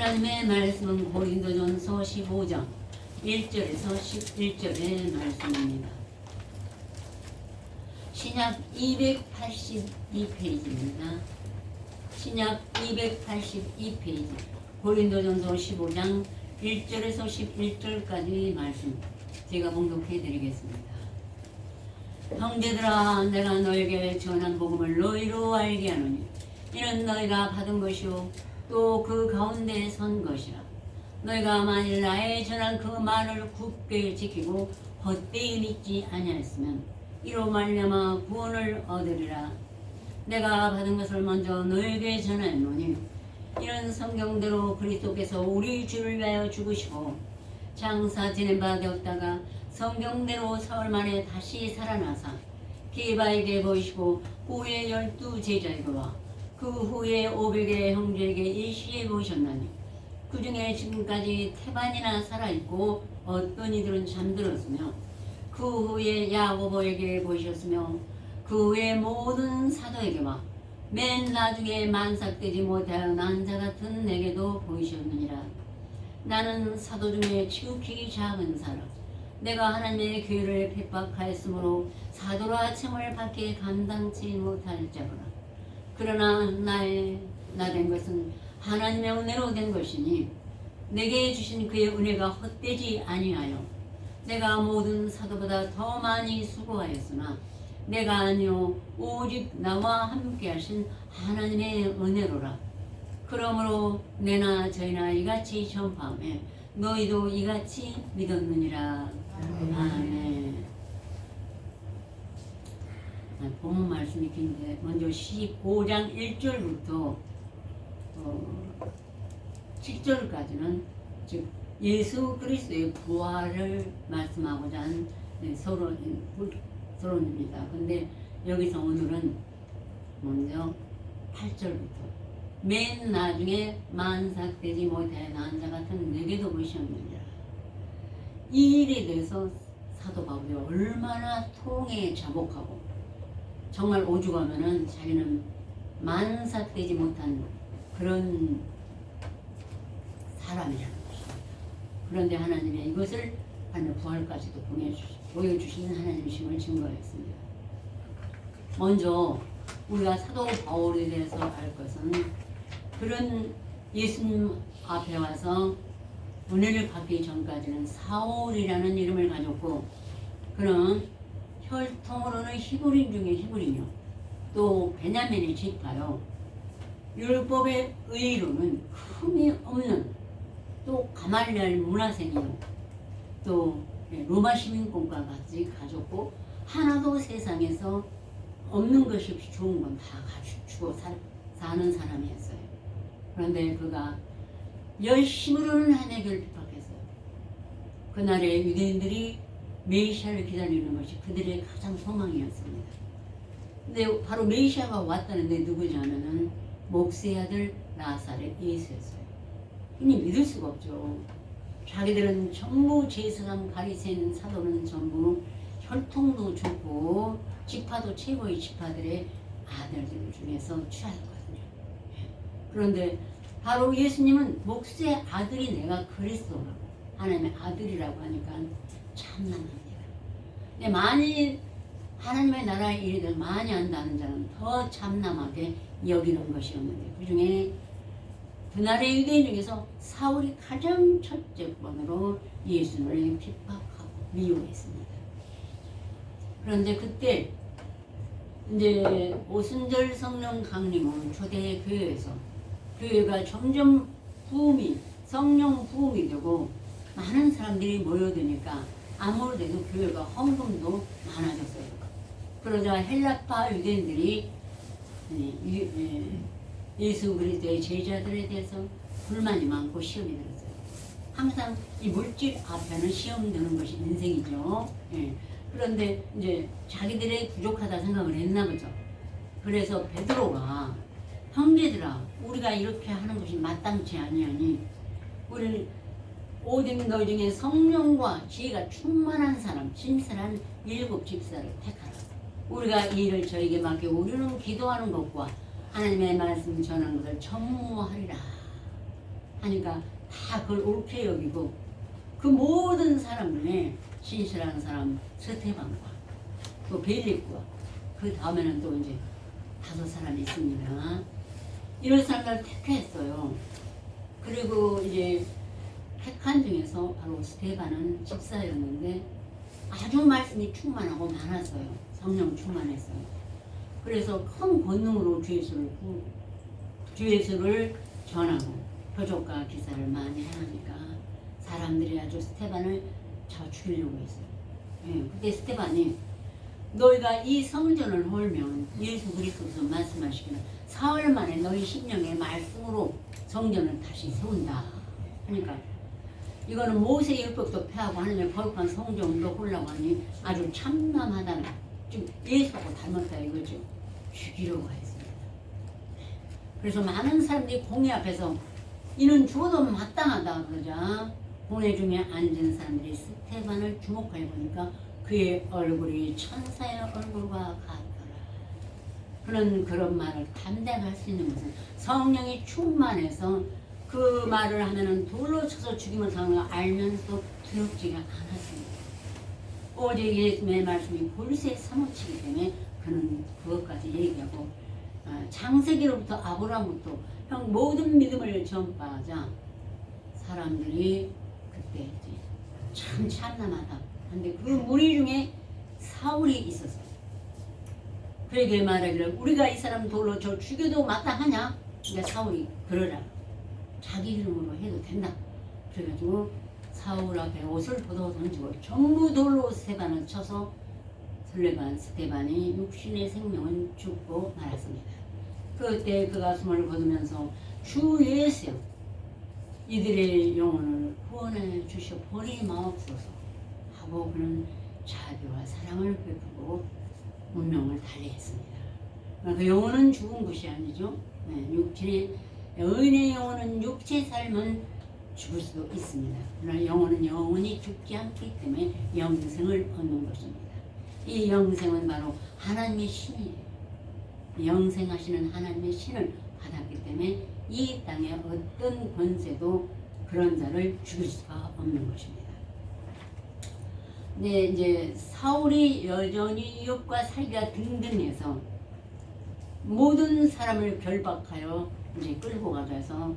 하나님의 말씀은 고린도전서 15장 1절에서 11절의 말씀입니다. 신약 282페이지입니다. 신약 282페이지 고린도전서 15장 1절에서 11절까지 말씀 제가 봉독해 드리겠습니다. 형제들아, 내가 너에게 전한 복음을 너희로 알게 하노니 이는 너희가 받은 것이요 또 그 가운데 선 것이라. 너희가 만일 나의 전한 그 말을 굳게 지키고 헛되이 믿지 아니하였으면 이로 말미암아 구원을 얻으리라. 내가 받은 것을 먼저 너에게 전하노니 이는 성경대로 그리스도께서 우리 주를 위하여 죽으시고 장사 지낸 바 되었다가 성경대로 사흘 만에 다시 살아나사 게바에게 보이시고 후에 12 제자에게와 그 후에 500의 형제에게 일시에 보이셨나니 그 중에 지금까지 태반이나 살아있고 어떤 이들은 잠들었으며 그 후에 야고보에게 보이셨으며 그 후에 모든 사도에게와 맨 나중에 만삭되지 못하여 난 자 같은 내게도 보이셨느니라. 나는 사도 중에 지극히 작은 사람, 내가 하나님의 교회를 핍박하였으므로 사도라 칭을 받기에 감당치 못할 자구나. 그러나 나 된 것은 하나님의 은혜로 된 것이니 내게 주신 그의 은혜가 헛되지 아니하여 내가 모든 사도보다 더 많이 수고하였으나 내가 아니요 오직 나와 함께 하신 하나님의 은혜로라. 그러므로 내나 저희나 이같이 전파하며 너희도 이같이 믿었느니라. 아멘. 본문 말씀이 긴데 먼저 15장 1절부터 7절까지는 즉 예수 그리스도의 부활을 말씀하고자 한 서론입니다. 근데 여기서 오늘은 먼저 8절부터 맨 나중에 만삭되지 못해 난 자 같은 내게도 보이셨느니라. 이 일에 대해서 사도 바울이 얼마나 통에 자복하고 정말 오죽하면은 자기는 만삭되지 못한 그런 사람이라는 것입니다. 그런데 하나님이 이것을 하늘 부활까지도 보여주시는 하나님이심을 증거했습니다. 먼저 우리가 사도 바울에 대해서 알 것은 그런 예수님 앞에 와서 은혜를 받기 전까지는 사울이라는 이름을 가졌고 그는 혈통으로는 히브리인 중에 히브리요 또 베냐민의 지파요 율법의 의의로는 흠이 없는 또 가말리엘 문화생이요 또 로마 시민권과 같이 가졌고 하나도 세상에서 없는 것이 없이 좋은 건 다 갖추고 사는 사람이었어요. 그런데 그가 열심으로는 하나님을 핍박했어요. 그날에 유대인들이 메시아를 기다리는 것이 그들의 가장 소망이었습니다. 근데 바로 메시아가 왔다는데 누구냐면은 목세의 아들 나사렛 예수였어요. 이니 믿을 수가 없죠. 자기들은 전부 제사장 바리새인 사도는 전부 혈통도 좋고 지파도 최고의 지파들의 아들들 중에서 취하였거든요. 그런데 바로 예수님은 목수의 아들이 내가 그리스도라고 하나님의 아들이라고 하니까 참남합니다. 근데 많이 하나님의 나라의 일을 많이 한다는 자는 더 참남하게 여기는 것이었는데 그 중에 그날의 유대인 중에서 사울이 가장 첫째 번으로 예수를 핍박하고 미워했습니다. 그런데 그때 이제 오순절 성령 강림은 초대 교회에서 교회가 점점 성령 부흥이 되고 많은 사람들이 모여드니까 아무래도 교회가 헌금도 많아졌어요. 그러자 헬라파 유대인들이 예수 그리스도의 제자들에 대해서 불만이 많고 시험이 들었어요. 항상 이 물질 앞에는 시험 드는 것이 인생이죠. 그런데 이제 자기들의 부족하다 생각을 했나 보죠. 그래서 베드로가 형제들아 우리가 이렇게 하는 것이 마땅치 아니하니 우리 오직 너희 중에 성령과 지혜가 충만한 사람 신실한 7 집사를 택하라. 우리가 이 일을 저에게 맡기고 우리는 기도하는 것과 하나님의 말씀 전하는 것을 전무하리라. 하니까 다 그걸 옳게 여기고 그 모든 사람 중에 신실한 사람 스테반과 또 벨리과 그 다음에는 또 이제 5사람이 있습니다. 이런 사람들 택했어요. 그리고 이제 택한 중에서 바로 스테반은 집사였는데 아주 말씀이 충만하고 많았어요. 성령 충만했어요. 그래서 큰 권능으로 주 예수를 전하고 표적과 기사를 많이 하니까 사람들이 아주 스테반을 죽이려고 했어요. 예, 그때 스테반이 너희가 이 성전을 헐면 예수 그리스도께서 말씀하시기는 사흘 만에 너희 심령의 말씀으로 성전을 다시 세운다 하니까 이거는 모세 율법도 폐하고 하느님의 거룩한 성전도 홀라고 하니 아주 참남하다는 좀 예수하고 닮았다 이거죠. 죽이려고 했습니다. 그래서 많은 사람들이 공회 앞에서 이는 죽어도 마땅하다 그러자 공회 중에 앉은 사람들이 스테반을 주목하여 보니까 그의 얼굴이 천사의 얼굴과 같더라. 그는 그런 말을 감당할 수 있는 것은 성령이 충만해서 그 말을 하면은 돌로 쳐서 죽임을 당하는 걸 알면서도 두렵지가 않았습니다. 오직 예수님의 말씀이 골수에 사무치기 때문에 그는 그것까지 얘기하고 창세기로부터 아브라함부터 형 모든 믿음을 전파하자 사람들이 그때 이제 참 참남하다. 근데 그 무리 중에 사울이 있었어요. 그에게 말하기를 우리가 이 사람 돌로 저 죽여도 마땅하냐? 그러니까 사울이 그러라. 자기 이름으로 해도 된다. 그래가지고 사울 앞에 옷을 벗어 던지고 전부 돌로 스테반을 쳐서 스테반이 육신의 생명은 죽고 말았습니다. 그때 그가 숨을 거두면서 주 예수여 이들의 영혼을 구원해 주시어 버리지 마옵소서 하고 그는 자비와 사랑을 베푸고 운명을 달리했습니다. 그 영혼은 죽은 것이 아니죠. 의인의 영혼은 육체 삶은 죽을 수도 있습니다. 그러나 영혼은 영원히 죽지 않기 때문에 영생을 얻는 것입니다. 이 영생은 바로 하나님의 신이에요. 영생하시는 하나님의 신을 받았기 때문에 이 땅에 어떤 권세도 그런 자를 죽일 수가 없는 것입니다. 근데 이제 사울이 여전히 욕과 살기가 등등해서 모든 사람을 결박하여 이제 끌고 가서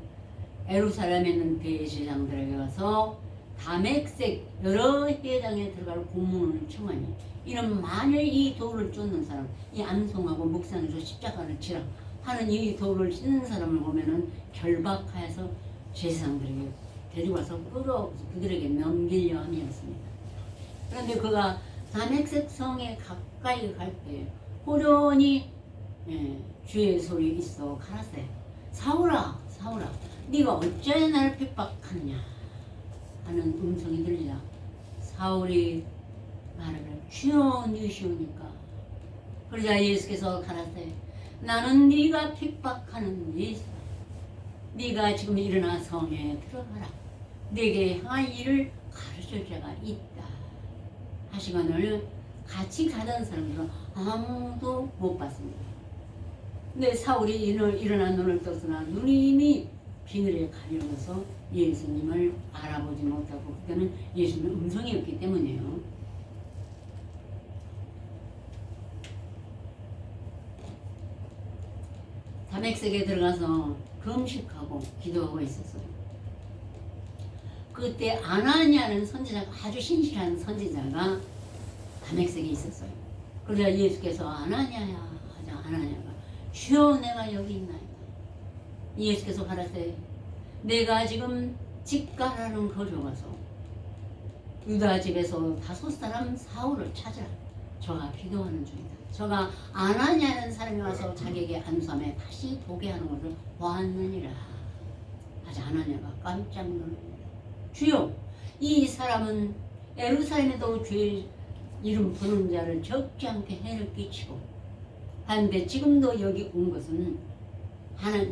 예루살렘에 있는 대제사장들에게 가서 다맥색 여러 회당에 들어갈 공문을 청하니 이는 만일 이 돌을 쫓는 사람, 이 암송하고 묵상해서 십자가를 치라 하는 이 돌을 찢는 사람을 보면은 결박하여서 제사장들에게 데리고 와서 끌어 그들에게 넘기려 함이었습니다. 그런데 그가 다맥색 성에 가까이 갈 때 호련히 주의 소리 있어 가라사대 사울아 사울아 네가 어찌하여 나를 핍박하느냐 하는 음성이 들리자 사울이 말하기를 주여 니시오니까 그러자 예수께서 가라사대 나는 네가 핍박하는 예수다. 네가 지금 일어나 성에 들어가라. 네게 향할 일을 가르칠 자가 있다. 하시거늘 같이 가던 사람들은 아무도 못 봤습니다. 근데 사울이 일어나 눈을 떴으나 눈이 이미 비늘에 가려워서 예수님을 알아보지 못하고 그때는 예수님의 음성이었기 때문이에요. 다맥색에 들어가서 금식하고 기도하고 있었어요. 그때 아나니아는 선지자가 아주 신실한 선지자가 다맥색에 있었어요. 그러자 예수께서 아나니아야 하자 아나니아가 주여 내가 여기 있나이다. 예수께서 가라사대 내가 지금 집가라는 거리로 가서 유다 집에서 5사람 사울을 찾으라. 저가 기도하는 중이다. 저가 아나니아라는 사람이 와서 자기에게 안수함에 다시 보게 하는 것을 보았느니라. 하자 아나니아가 깜짝 놀랍니다. 주여 이 사람은 예루살렘에도 주의 이름 부르는 자를 적지 않게 해를 끼치고 하는데 지금도 여기 온 것은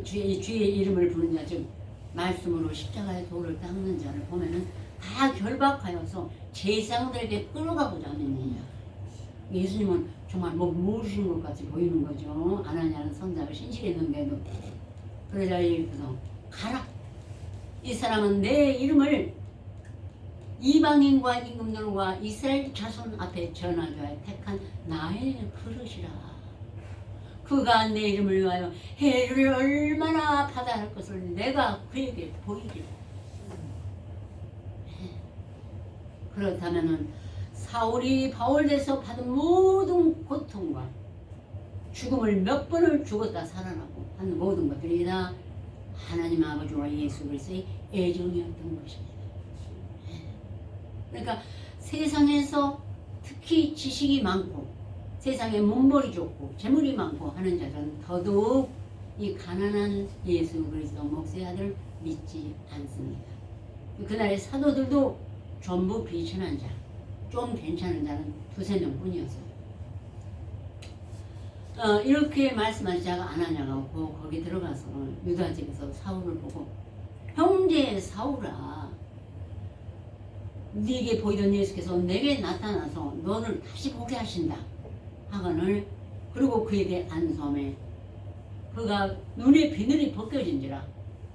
주의 이름을 부르는 자 즉 말씀으로 십자가의 돌을 닦는 자를 보면은 다 결박하여서 제사장들에게 끌어가고자 하느니라. 예수님은 정말 모르시는 것 같이 보이는 거죠. 아나니아는 선자가 신실했는데도. 그러자 예수께서 가라. 이 사람은 내 이름을 이방인과 임금들과 이스라엘 자손 앞에 전하게 택한 나의 그릇이라. 그가 내 이름을 위하여 해를 얼마나 받아야 할 것을 내가 그에게 보이리라. 그렇다면은 사울이 바울에서 받은 모든 고통과 죽음을 몇 번을 죽었다 살아나고 한 모든 것들이 다 하나님 아버지와 예수 그리스도의 애정이었던 것입니다. 그러니까 세상에서 특히 지식이 많고 세상에 문벌이 좋고 재물이 많고 하는 자들은 더더욱 이 가난한 예수 그리스도 목사의 아들을 믿지 않습니다. 그날의 사도들도 전부 비천한 자, 좀 괜찮은 자는 두세 명뿐이었어요. 이렇게 말씀하지 자가 아나니아가 거기 들어가서 유다 집에서 사울을 보고 형제 사울아, 네게 보이던 예수께서 내게 나타나서 너를 다시 보게 하신다 하거늘, 그리고 그에게 안수하매 그가 눈의 비늘이 벗겨진지라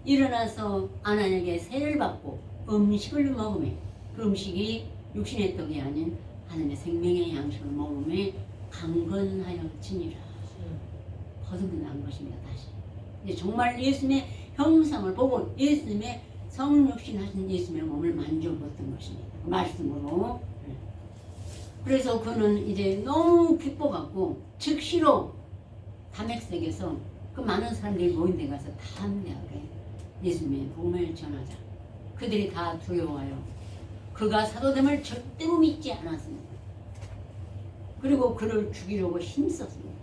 일어나서 아나니아에게 세를 받고 음식을 먹으매 그 음식이 육신의 떡이 아닌 하나님의 생명의 양식을 먹으매 강건하여 지니라. 거듭난 것입니다. 다시 이제 정말 예수님의 형상을 보고 예수님의 성육신 하신 예수님의 몸을 만져봤던 것입니다. 그 말씀으로. 그래서 그는 이제 너무 기뻐갖고 즉시로 다맥색에서 그 많은 사람들이 모인 데 가서 담대하게 예수님의 복음을 전하자. 그들이 다 두려워하여 그가 사도됨을 절대로 믿지 않았습니다. 그리고 그를 죽이려고 힘썼습니다.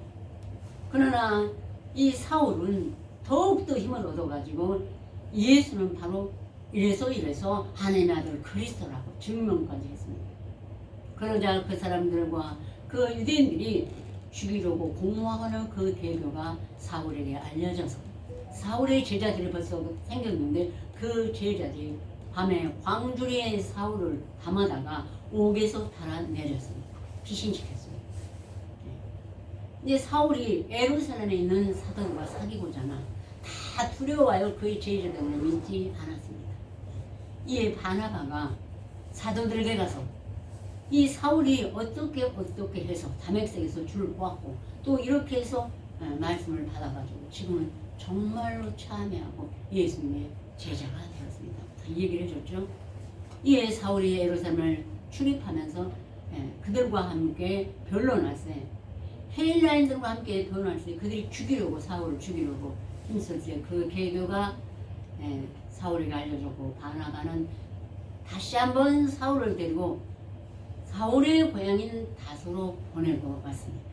그러나 이 사울은 더욱더 힘을 얻어가지고 예수는 바로 이래서 하나님의 아들 그리스도라고 증명까지 했습니다. 그러자 그 사람들과 그 유대인들이 죽이려고 공모하는 그 계교가 사울에게 알려져서 사울의 제자들이 벌써 생겼는데 그 제자들이 밤에 광주리에 사울을 담아다가 옥에서 달아내렸습니다. 피신시켰습니다. 이제 사울이 예루살렘에 있는 사도들과 사귀고자나 다 두려워하여 그의 제자들을 믿지 않았습니다. 이에 바나바가 사도들에게 가서 이 사울이 어떻게 해서 다맥색에서 줄을 보았고 또 이렇게 해서 말씀을 받아가지고 지금은 정말로 참여하고 예수님의 제자가 되었습니다. 이 얘기를 해줬죠. 이에 사울이 예루살렘을 출입하면서 그들과 함께 변론할세 헬라인들과 함께 변론할세 그들이 죽이려고 사울을 죽이려고 힘쓸 때 그 계교가 사울에게 알려줬고 바나바는 다시 한번 사울을 데리고 사울의 고향인 다소로 보내고 왔습니다.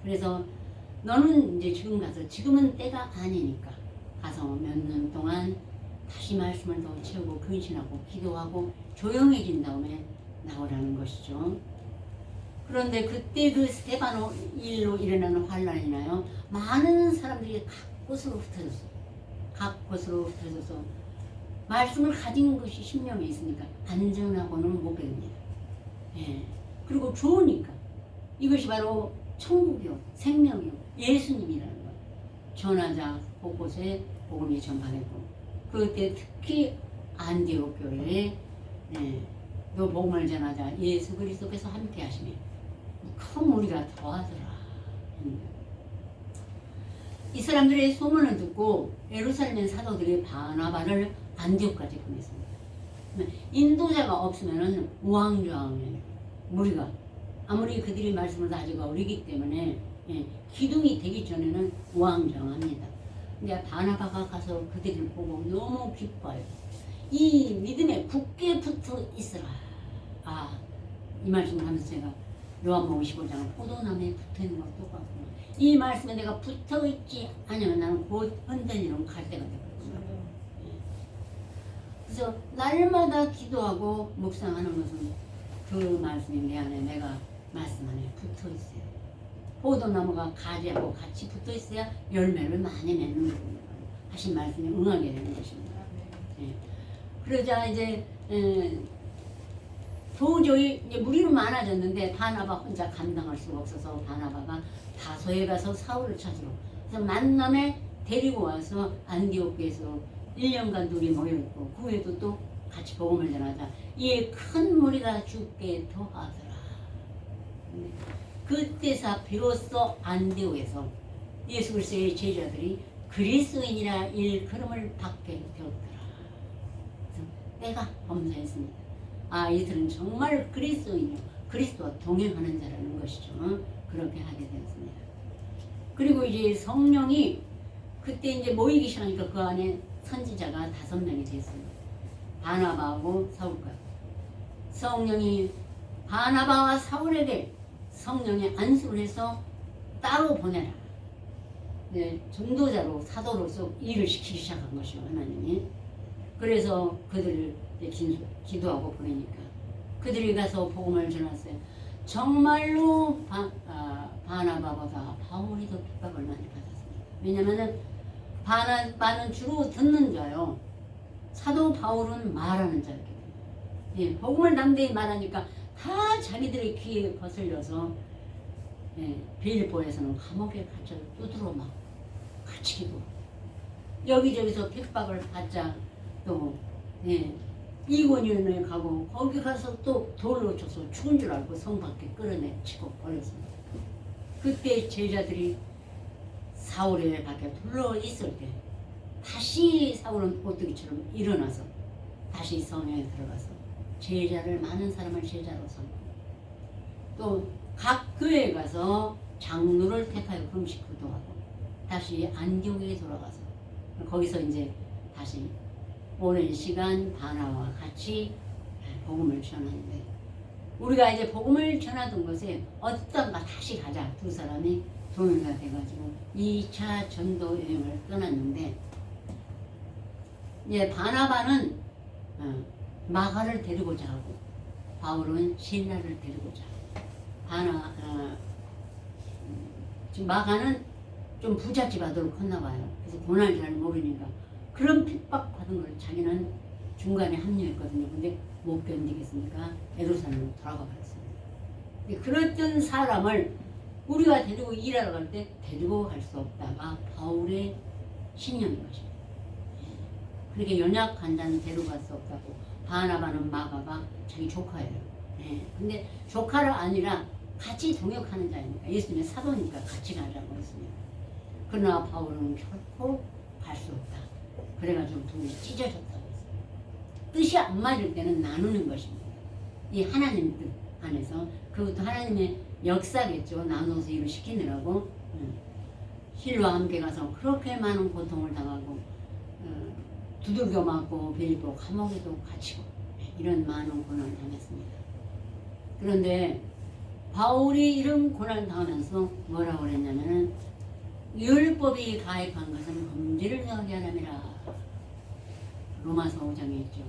그래서 너는 이제 지금 가서 지금은 때가 아니니까 가서 몇 년 동안 다시 말씀을 더 채우고 근신하고 기도하고 조용해진 다음에 나오라는 것이죠. 그런데 그때 그 스데바노 일로 일어나는 환란이나요 많은 사람들이 각 곳으로 흩어졌어요. 각 곳으로 흩어져서 말씀을 가진 것이 신명에 있으니까 안전하고는 못 배웁니다. 그리고 좋으니까 이것이 바로 천국이요 생명이요 예수님이라는 거예요. 전하자 곳곳에 복음이 전파되고 그때 특히 안디옥 교회에 너 복음을 전하자 예수 그리스도께서 함께 하시며 큰 무리가 더하더라. 이 사람들의 소문을 듣고 예루살렘 사도들이 바나바를 안디옥까지 보냈습니다. 인도자가 없으면은 우왕좌왕해요. 무리가 아무리 그들이 말씀을 가지고 어리기 때문에 기둥이 되기 전에는 우왕좌왕합니다. 근데 바나바가 가서 그들을 보고 너무 기뻐요. 이 믿음에 굳게 붙어 있으라. 이 말씀을 하면서 제가 요한복음 15장은 포도나무에 붙어 있는 것 똑같구나. 이 말씀에 내가 붙어 있지 않으면 나는 곧 흔들리는 갈대가 되거든요. 그래서 날마다 기도하고 묵상하는 것은 그 말씀이 내 안에 내가 말씀 안에 붙어 있어요. 포도나무가 가지하고 같이 붙어 있어야 열매를 많이 맺는 거군요. 하신 말씀에 응하게 되는 것입니다. 그러자 이제 도저히 이제 무리는 많아졌는데 바나바 혼자 감당할 수가 없어서 바나바가 다소에 가서 사울을 찾으러 그래서 만남에 데리고 와서 안디옥에서 1년간 둘이 모여있고 그 후에도 또 같이 복음을 전하자. 이에 큰 무리가 죽게 더하더라. 그때서 비로소 안디옥에서 예수 그리스도의 제자들이 그리스도인이라 일컬음을 받게 되었더라. 그래서 때가 범사했습니다. 아, 이들은 정말 그리스도인이요, 그리스도와 동행하는 자라는 것이죠. 그렇게 하게 되었습니다. 그리고 이제 성령이 그때 이제 모이기 시작하니까 그 안에 선지자가 5명이 됐습니다. 바나바하고 사울과 성령이 바나바와 사울에게 성령의 안수를 해서 따로 보내라. 네, 전도자로 사도로서 일을 시키기 시작한 것이요, 하나님이. 그래서 그들을 기도하고 보내니까 그들이 가서 복음을 전했어요. 정말로 바나바보다 바울이 더 핍박을 많이 받았습니다. 왜냐하면 바나바는 주로 듣는 자요, 사도 바울은 말하는 자였기 때문에, 예, 복음을 담대히 말하니까 다 자기들의 귀에 거슬려서, 예, 빌립보에서는 감옥에 갇혀 두드러 막 갇히기도, 여기저기서 핍박을 받자 또, 예, 이권위원회에 가고 거기 가서 또 돌로 쳐서 죽은 줄 알고 성 밖에 끌어내치고 버렸습니다. 그때 제자들이 사울의 밖에 둘러 있을 때 다시 사울은 오뚜기처럼 일어나서 다시 성에 들어가서 제자를, 많은 사람을 제자로 삼고 또 각 교회에 가서 장로를 택하여 금식 기도하고 다시 안디옥에 돌아가서 거기서 이제 다시 오랜 시간 바나바와 같이 복음을 전하는데, 우리가 이제 복음을 전하던 것에 어떤가 다시 가자, 두 사람이 동행가 돼가지고 2차 전도 여행을 떠났는데, 이제 바나바는 마가를 데리고자 하고 바울은 신라를 데리고자 하고, 지금 마가는 좀 부잣집 아들로 컸나 봐요. 그래서 고난을 잘 모르니까 그런 핍박받은 걸 자기는 중간에 합류했거든요. 근데 못 견디겠으니까 예루살렘으로 돌아가 버렸습니다. 그랬던 사람을 우리가 데리고 일하러 갈 때 데리고 갈 수 없다가 바울의 신념인 것입니다. 그렇게 연약한 자는 데려갈 수 없다고. 바나바는 마가가 자기 조카예요. 근데 조카가 아니라 같이 동역하는 자니까, 예수님의 사도니까 같이 가자고 했습니다. 그러나 바울은 결코 갈 수 없다. 그래가지고 둘이 찢어졌다고 했어요. 뜻이 안 맞을 때는 나누는 것입니다. 이 하나님 뜻 안에서, 그것도 하나님의 역사겠죠. 나눠서 일을 시키느라고. 실과 함께 가서 그렇게 많은 고통을 당하고 두들겨 맞고 빌립보 감옥에도 갇히고 이런 많은 고난을 당했습니다. 그런데 바울이 이런 고난을 당하면서 뭐라고 그랬냐면은, 율법이 가입한 것은 범죄를 더하게 하람이라. 로마서 5장에 있죠.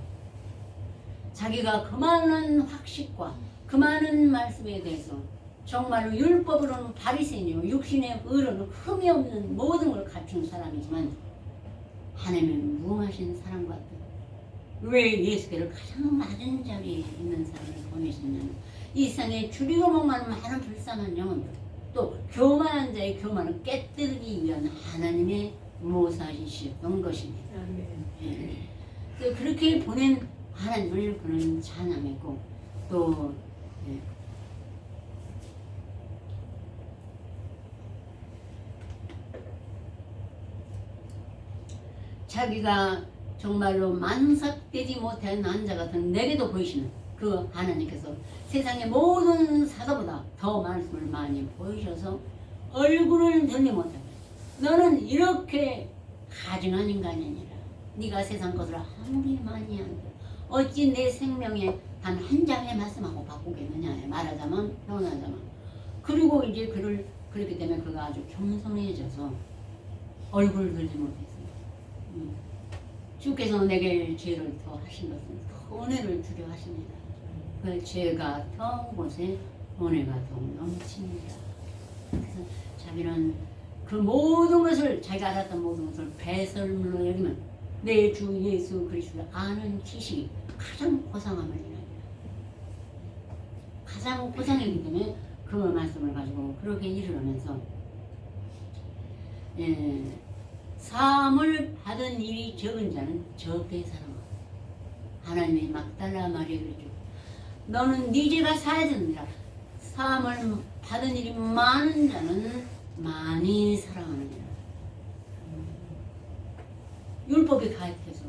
자기가 그 많은 확식과 그 많은 말씀에 대해서 정말로 율법으로는 바리새인이요, 육신의 의로는 흠이 없는 모든 걸 갖춘 사람이지만 하나님의 무음하신 사람 같은, 왜 예수께를 가장 낮은 자리에 있는 사람을 보내셨냐면, 이 세상에 줄이고 먹는 많은 불쌍한 영혼들, 또 교만한 자의 교만을 깨뜨리기 위한 하나님의 모사이셨던 것입니다. 예. 그렇게 보낸 하나님을 그는 찬양했고, 또 자기가 정말로 만삭되지 못한 난자 같은 내게도 보이시는 그 하나님께서 세상의 모든 사도보다 더 말씀을 많이 보이셔서 얼굴을 들리 못하게, 너는 이렇게 가증한 인간이 아니라 네가 세상 것을 아무리 많이 한들 어찌 내 생명에 단 한 장의 말씀하고 바꾸겠느냐, 말하자면 표현하자면. 그리고 이제 그를 그렇기 때문에 그가 아주 겸손해져서 얼굴을 들지 못했어요. 주께서 내게 죄를 더 하신 것은 더 은혜를 주려 하십니다. 그 죄가 더 곳에 은혜가 더 넘칩니다. 그래서 자기는 그 모든 것을, 자기가 알았던 모든 것을 배설물로 여기면 내 주 예수 그리스도를 아는 지식이 가장 고상함을 인하여, 가장 고상이기 때문에 그 말씀을 가지고 그렇게 일을 하면서, 사함을 받은 일이 적은 자는 적게 살아가. 하나님이 막달라 마리아 그러죠. 너는 네 죄가 사해졌느니라. 사함을 받은 일이 많은 자는 많이 사랑하느니라. 율법에 가입해서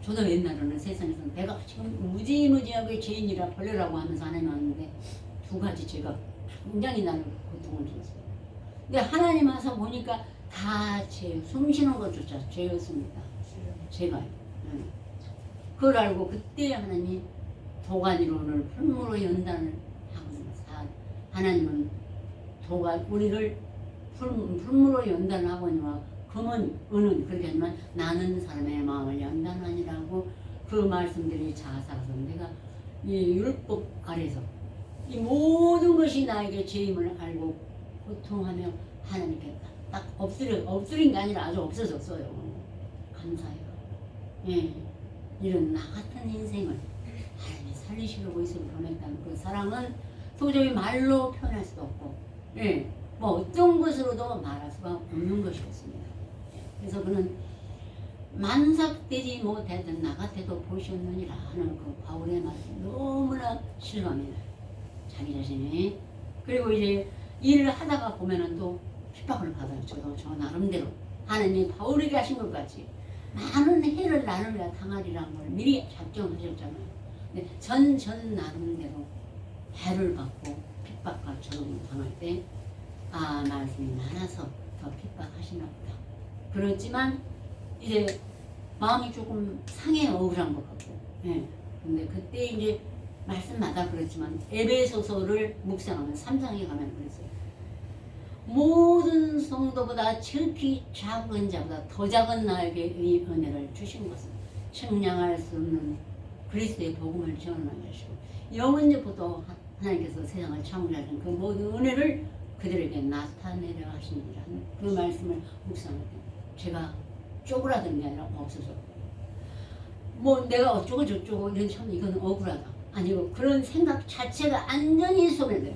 저도 옛날에는 세상에서는 내가 지금 무지무지하게 죄인이라 벌레라고 하면서 하나님 왔는데 두 가지 죄가 굉장히 나를 고통을 줬어요. 근데 하나님 와서 보니까 다 죄, 숨쉬는 것조차 죄였습니다. 제가 그걸 알고 그때 하나님이 도가니론을 풀무로 연단을 하거든요. 하나님은 우리를 풀무로 연단을 하거니와 금은 은은 그렇게 하지만 나는 사람의 마음을 연단하니라고 그 말씀들이 자사서 내가 이 율법 아래서 이 모든 것이 나에게 죄임을 알고 고통하며 하나님께 딱 엎드린 게 아니라 아주 없어졌어요. 감사해요. 예, 이런 나 같은 인생을 하나님이 살리시려고 있음을 보냈다는 그 사랑은 도저히 말로 표현할 수도 없고, 예, 뭐 어떤 것으로도 말할 수가 없는 것이었습니다. 그래서 그는 만삭되지 못하던 나 같아도 보셨느니라 하는 그 바울의 말이 너무나 실감이 나요. 자기 자신이. 그리고 이제 일을 하다가 보면은 또 핍박을 받아요. 저도 저 나름대로 하나님이 바울에게 하신 것 같이 많은 해를 나누려 당하리라는 걸 미리 작정하셨잖아요. 근데 전 나름대로 해를 받고 핍박과 조롱을 당할 때 말씀이 많아서 더 핍박하시나 보다. 그렇지만 이제 마음이 조금 상해 억울한 것 같고, 예. 근데 그때 이제 말씀마다 그렇지만 에베소서를 묵상하면 3장에 가면 그랬어요. 모든 성도보다 지극히 작은 자보다 더 작은 나에게 이 은혜를 주신 것은 측량할 수 없는 그리스도의 복음을 전하는 것이고 영원전부터 하나님께서 세상을 창조하신 그 모든 은혜를 그들에게 나타내려 하시니라는 그 말씀을 묵상할 때 제가 쪼그라든 게 아니라 없어졌고 뭐 내가 어쩌고 저쩌고 이런 참 이건 억울하다 아니고 그런 생각 자체가 완전히 소멸돼요.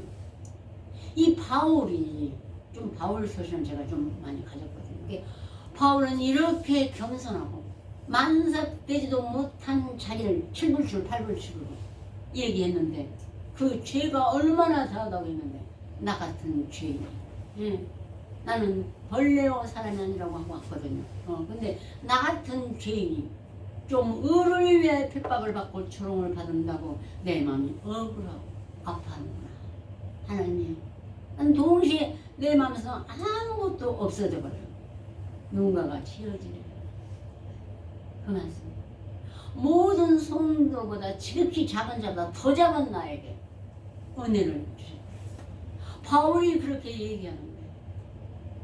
이 바울이 좀 바울 서신은 제가 좀 많이 가졌거든요. 이게 바울은 이렇게 겸손하고 만삭되지도 못한 자기를 7불줄 8불줄로 얘기했는데 그 죄가 얼마나 다하다고 했는데 나 같은 죄인 나는 벌레와 사람이 아니라고 하고 왔거든요. 근데 나 같은 죄인이 좀 의를 위해 핍박을 받고 조롱을 받는다고 내 마음이 억울하고 아파하는구나. 하나님, 난 동시에 내 마음에서 아무것도 없어져 버려요. 누군가가 치러지려. 그 말씀. 모든 성도보다 지극히 작은 자보다 더 작은 나에게 은혜를 주셨다. 바울이 그렇게 얘기하는데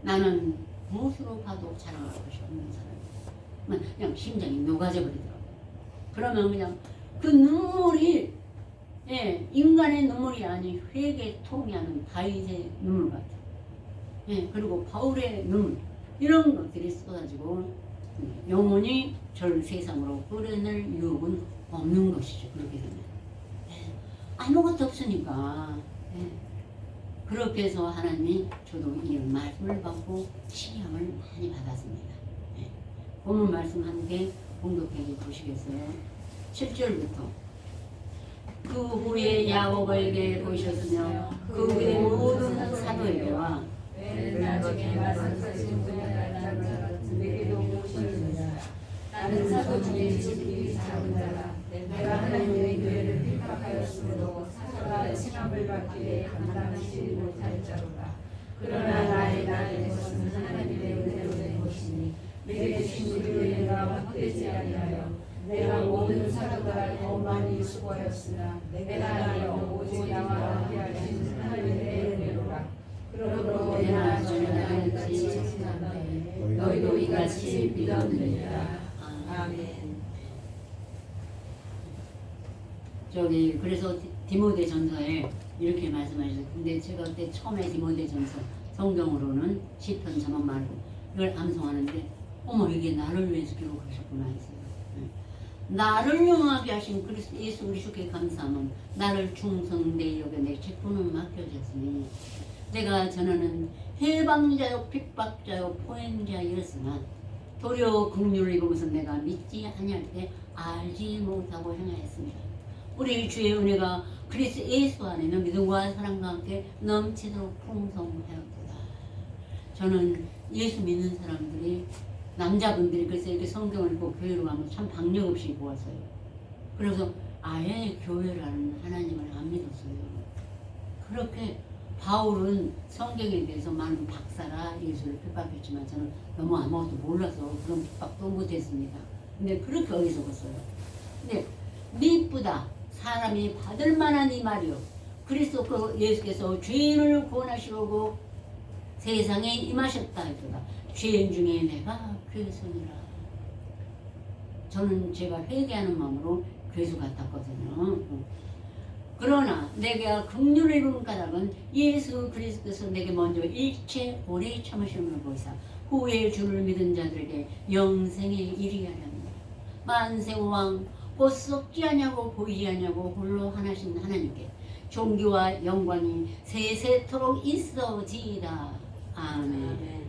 나는 무엇으로 봐도 자랑할 것이 없는 사람이야. 그냥 심장이 녹아져 버리더라고요. 그러면 그냥 그 눈물이 인간의 눈물이 아닌 회개 통해하는 다윗의 눈물 같아요. 그리고 바울의 눈물 이런 것들이 쏟아지고 영원히 저를 세상으로 끌어낼 유혹은 없는 것이죠. 그렇게 되면 아무것도 없으니까 그렇게 해서 하나님이 저도 이런 말씀을 받고 시험을 많이 받았습니다. 본문 말씀 함께 공독해 보시겠어요? 7절부터 그 후에 야곱에게 보이셨으며 그 후에 모든 사도에게와 나중에 말씀하신 분의 내게도 보시느니라. 나는 사도 중에 지극히 작은 자라. 내가 하나님의 교회를 핍박하였으므로 사도가 칭함을 받기에 감당하지 못할 자로다. 그러나 나의 나의 것은 하나님의 은혜로 된 것이니 내게 주신 그 은혜가 헛되지 아니하여 내가 모든 사도가 더 많이 수고하였으나 내가 아니여 오직 나와 함께하신 하나님의 은혜로라. 그러므로 내가 전에 같이 청진한다에 너희도 이같이 믿었느니라. 아멘. 그래서 디모데 전서에 이렇게 말씀하셨어요. 근데 제가 그때 처음에 디모데 전서 성경으로는 시편 자막 말고 이걸 암송하는데 어머 이게 나를 위해서 기록하셨구나 했어요. 나를 용하게 하신 그리스도 예수 우리 주께 감사함은 나를 충성되이 여겨 내 직분을 맡겨졌으니 내가 전에는 해방자요 핍박자요 포행자였으나 도리어 긍휼을 입으면서 내가 믿지 아니할 때 알지 못하고 행하였습니다. 우리 주의 은혜가 그리스도 예수 안에는 믿음과 사랑과 함께 넘치도록 풍성하였도다. 저는 예수 믿는 사람들이 남자분들이 그래서 이렇게 성경을 읽고 교회로 가면 참 박력 없이 보았어요. 그래서 아예 교회라는 하나님을 안 믿었어요. 그렇게 바울은 성경에 대해서 많은 박사라 예수를 핍박했지만 저는 너무 아무것도 몰라서 그런 핍박도 못했습니다. 근데 그렇게 어리석었어요. 근데 미쁘다 사람이 받을 만한 이 말이요. 그리스도 그 예수께서 죄인을 구원하시려고 세상에 임하셨다 했도다. 죄인 중에 내가 괴손이라. 저는 제가 회개하는 마음으로 괴수 같았거든요. 그러나 내가 긍휼을 입은 까닭은 예수 그리스도께서 내게 먼저 일체 오래 참으심을 보이사 후에 주를 믿은 자들에게 영생에 이르게 하렵니다. 만세왕 곧 썩지 아니하고 보이지 아니하고 홀로 하나신 하나님께 존귀와 영광이 세세토록 있어지이다. 아멘.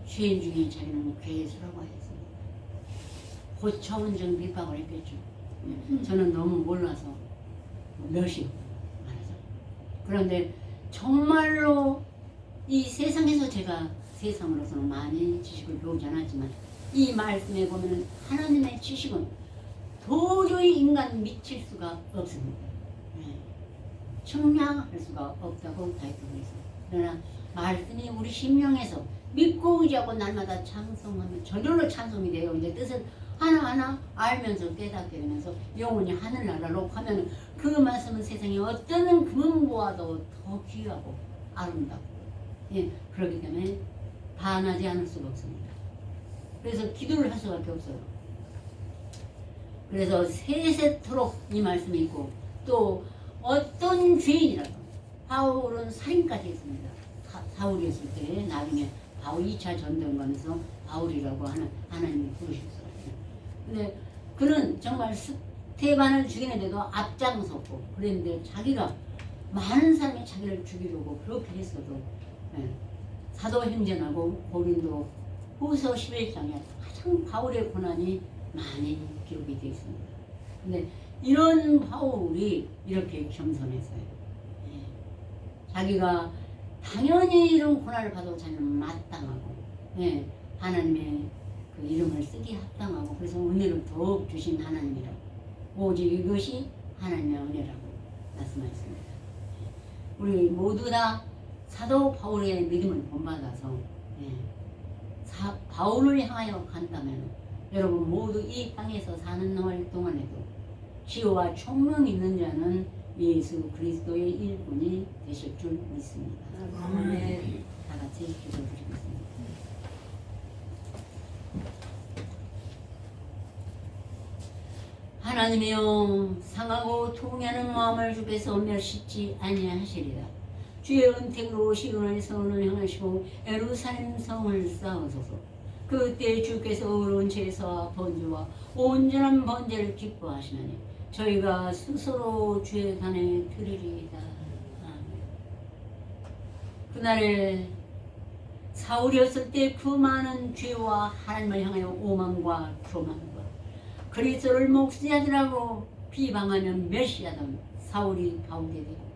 죄인 중에 자기는 괴수라고 하였습니다. 고쳐온정 핍박을 했겠죠. 저는 너무 몰라서 멸시 말하자. 그런데 정말로 이 세상에서 제가 세상으로서는 많이 지식을 배우지 않았지만 이 말씀에 보면 하나님의 지식은 도저히 인간 미칠 수가 없습니다. 측량할 수가 없다고 다했던 것이죠. 그러나 말씀이 우리 심령에서 믿고 의지하고 날마다 찬송하면 저절로 찬송이 돼요. 이제 뜻을 하나하나 알면서 깨닫게 되면서 영혼이 하늘나라로 가면 그 말씀은 세상에 어떤 금은보화도 더 귀하고 아름답고 그렇기 때문에 반하지 않을 수가 없습니다. 그래서 기도를 할 수밖에 없어요. 그래서 세세토록 이 말씀이 있고 또 어떤 죄인이라도 바울은 살인까지 했습니다. 사울이었을 때 나중에 바울 2차 전쟁 가면서 바울이라고 하나님이 부르셨어요. 근데 그는 정말 스테반을 죽이는데도 앞장섰고 그랬는데 자기가 많은 사람이 자기를 죽이려고 그렇게 했어도 사도행전하고 고린도 후서 11장에 가장 바울의 고난이 많이 기록이 되어 있습니다. 근데 이런 바울이 이렇게 겸손했어요. 자기가 당연히 이런 고난을 받아도 자기는 마땅하고 하나님의 그 이름을 쓰기 합당하고 그래서 은혜를 더욱 주신 하나님이라고 오직 이것이 하나님의 은혜라고 말씀하셨습니다. 우리 모두 다 사도 바울의 믿음을 본받아서 바울을 향하여 간다면 여러분 모두 이 땅에서 사는 날 동안에도 지혜와 총명이 있는 자는 예수 그리스도의 일꾼이 되실 줄 믿습니다. 아멘. 다 같이 기도드리겠습니다. 하나님이여 상하고 통하는 마음을 주께서 멸시지 아니하시리라. 주의 은택으로 시온의 성을 향하시고 예루살렘 성을 쌓으소서. 그때 주께서 의로운 제사와 번제와 온전한 번제를 기뻐하시나니 저희가 스스로 주의 관에 드리리이다. 아멘. 그날에 사울이었을 때 그 많은 죄와 하나님을 향하여 오만과 교만과 그리스도를 목수자들하고 비방하며 멸시하던 사울이 바울이 되고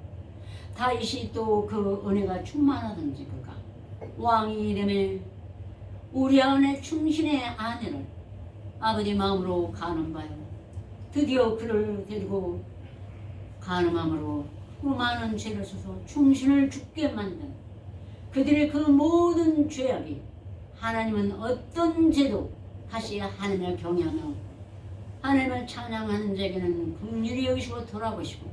다윗이 또 그 은혜가 충만하든지 그가 왕이 되매 우리아의 충신의 아내를 아버지 마음으로 가늠하여 드디어 그를 데리고 가늠함으로 그 많은 죄를 써서 충신을 죽게 만든 그들의 그 모든 죄악이 하나님은 어떤 죄도 다시 하나님을 경외하며 하나님을 찬양하는 자에게는 긍휼히 여기시고 돌아보시고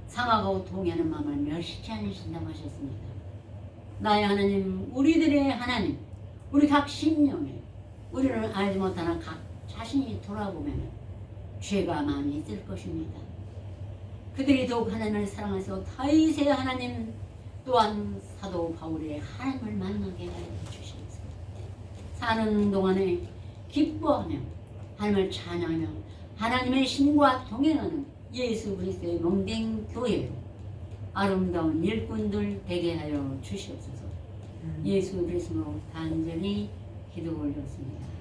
상하고 동의하는 마음을 멸시치 않으신다고 하셨습니다. 나의 하나님, 우리들의 하나님, 우리 각 심령에 우리를 알지 못하나 각 자신이 돌아보면 죄가 많이 있을 것입니다. 그들이 더욱 하나님을 사랑해서 다윗의 하나님 또한 사도 바울의 하나님을 만나게 하여 주시옵소서. 사는 동안에 기뻐하며 하나님을 찬양하며 하나님의 신과 동행하는 예수 그리스도의 몸된 교회로 아름다운 일꾼들 되게 하여 주시옵소서. 예수 그리스도로 간절히 기도 올렸습니다.